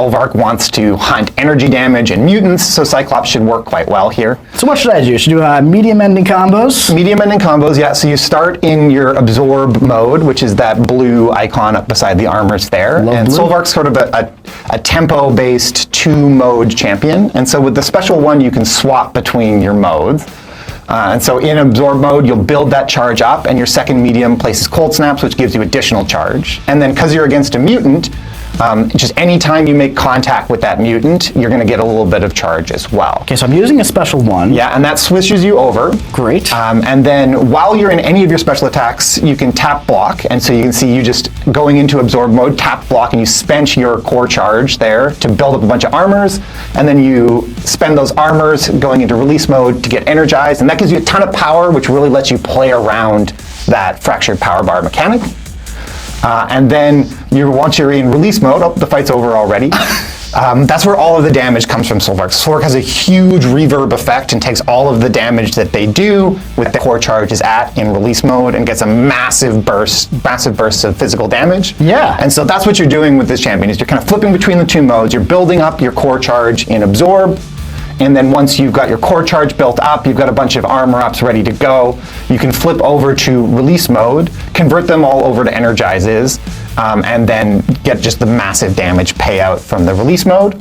Solvarch wants to hunt energy damage and mutants, so Cyclops should work quite well here. So what should I do? Should I do medium ending combos? Medium ending combos, yeah. So you start in your absorb mode, which is that blue icon up beside the armors there. Love and blue. Solvarch's sort of a tempo-based 2-mode champion. And so with the special one, you can swap between your modes. And so in absorb mode, you'll build that charge up, and your second medium places cold snaps, which gives you additional charge. And then because you're against a mutant, just any time you make contact with that mutant, you're going to get a little bit of charge as well. Okay, so I'm using a special one. Yeah, and that switches you over. Great. And then while you're in any of your special attacks, you can tap block. And so you can see you just going into absorb mode, tap block, and you spent your core charge there to build up a bunch of armors. And then you spend those armors going into release mode to get energized. And that gives you a ton of power, which really lets you play around that fractured power bar mechanic. And then once you're in release mode, the fight's over already. That's where all of the damage comes from Solvarch. Solvarch has a huge reverb effect and takes all of the damage that they do with the core charges in release mode and gets a massive bursts of physical damage. Yeah. And so that's what you're doing with this champion, is you're kind of flipping between the two modes. You're building up your core charge in absorb. And then once you've got your core charge built up, you've got a bunch of armor ups ready to go, you can flip over to release mode, convert them all over to energizes, and then get just the massive damage payout from the release mode.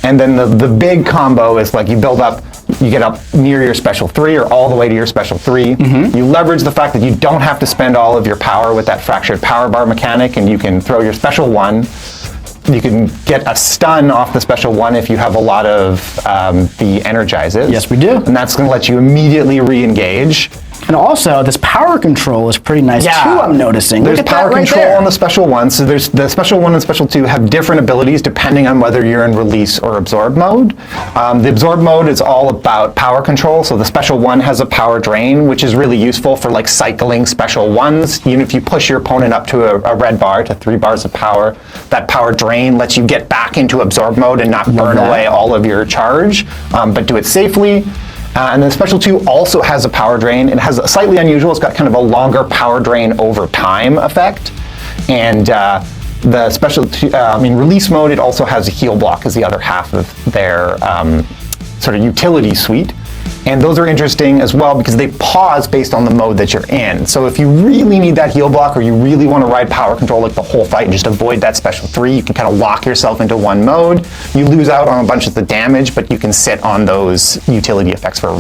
And then the big combo is like you get up near your special 3 or all the way to your special 3. Mm-hmm. You leverage the fact that you don't have to spend all of your power with that fractured power bar mechanic, and you can throw your special 1. You can get a stun off the special 1 if you have a lot of the energizes. Yes, we do. And that's going to let you immediately re-engage. And also, this power control is pretty nice too, I'm noticing. There's power control on the special 1. So there's the special 1 and special 2 have different abilities depending on whether you're in release or absorb mode. The absorb mode is all about power control. So the special 1 has a power drain, which is really useful for like cycling special 1s. Even if you push your opponent up to a red bar, to 3 bars of power, that power drain lets you get back into absorb mode and not burn away all of your charge, but do it safely. And then Special 2 also has a power drain. It has a slightly unusual, it's got kind of a longer power drain over time effect. And the Special 2, in release mode, it also has a heal block as the other half of their sort of utility suite. And those are interesting as well because they pause based on the mode that you're in. So if you really need that heal block or you really want to ride power control like the whole fight and just avoid that special 3, you can kind of lock yourself into one mode. You lose out on a bunch of the damage, but you can sit on those utility effects for a